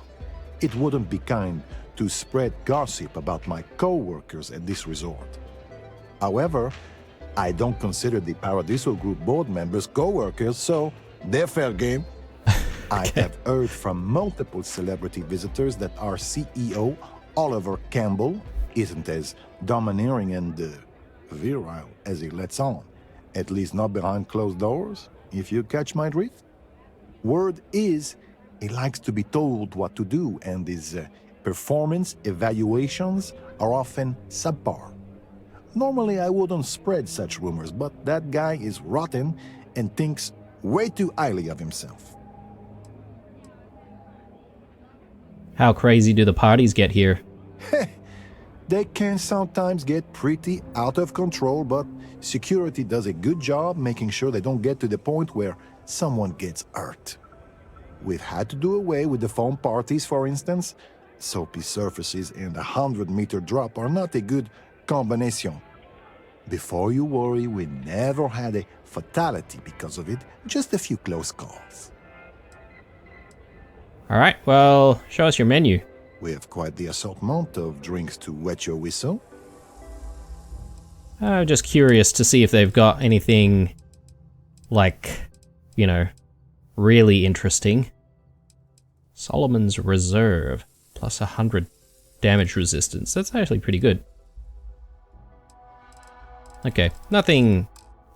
It wouldn't be kind to spread gossip about my co-workers at this resort. However, I don't consider the Paradiso Group board members co-workers, so they're fair game. I have heard from multiple celebrity visitors that our CEO, Oliver Campbell, isn't as domineering and virile as he lets on. At least not behind closed doors, if you catch my drift. Word is, he likes to be told what to do, and his performance evaluations are often subpar. Normally, I wouldn't spread such rumors, but that guy is rotten and thinks way too highly of himself. How crazy do the parties get here? They can sometimes get pretty out of control, but security does a good job making sure they don't get to the point where someone gets hurt. We've had to do away with the foam parties, for instance. Soapy surfaces and a 100-meter drop are not a good combination. Before you worry, we never had a fatality because of it, just a few close calls. Alright, well, show us your menu. We have quite the assortment of drinks to wet your whistle. I'm just curious to see if they've got anything, like, you know, really interesting. Solomon's Reserve, plus 100 damage resistance. That's actually pretty good. Okay, nothing,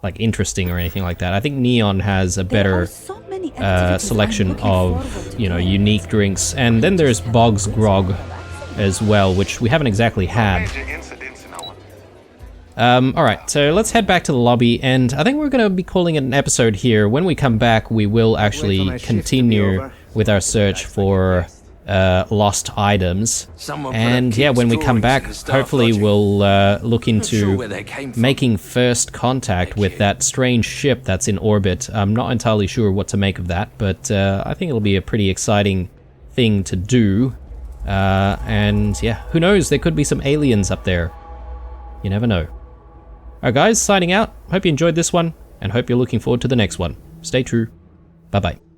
like, interesting or anything like that. I think Neon has a better selection of, you know, unique drinks. And then there's Bog's Grog as well, which we haven't exactly had. Alright, so let's head back to the lobby, and I think we're going to be calling it an episode here. When we come back, we will actually continue with our search for lost items. And yeah, when we come back, hopefully we'll look into making first contact with that strange ship that's in orbit. I'm not entirely sure what to make of that, but I think it'll be a pretty exciting thing to do. And yeah, who knows, there could be some aliens up there. You never know. Alright guys, signing out. Hope you enjoyed this one, and hope you're looking forward to the next one. Stay true. Bye-bye.